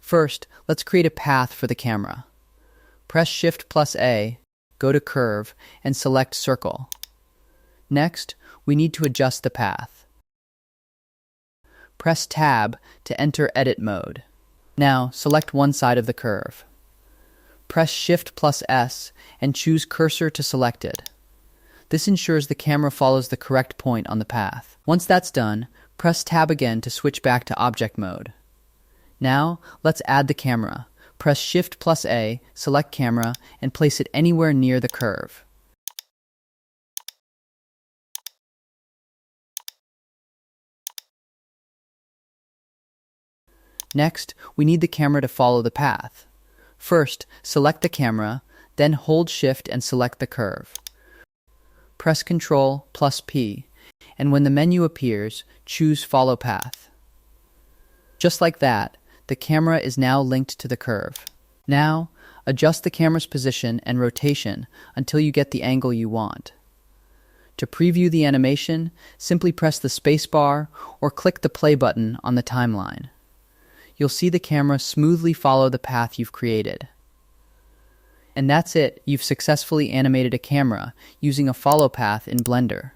First, let's create a path for the camera. Press Shift plus A, go to Curve, and select Circle. Next, we need to adjust the path. Press Tab to enter Edit mode. Now, select one side of the curve. Press Shift plus S and choose Cursor to Selected. This ensures the camera follows the correct point on the path. Once that's done, press Tab again to switch back to Object mode. Now, let's add the camera. Press Shift plus A, select Camera, and place it anywhere near the curve. Next, we need the camera to follow the path. First, select the camera, then hold Shift and select the curve. Press Ctrl plus P, and when the menu appears, choose Follow Path. Just like that, the camera is now linked to the curve. Now, adjust the camera's position and rotation until you get the angle you want. To preview the animation, simply press the spacebar or click the play button on the timeline. You'll see the camera smoothly follow the path you've created. And that's it, you've successfully animated a camera using a follow path in Blender.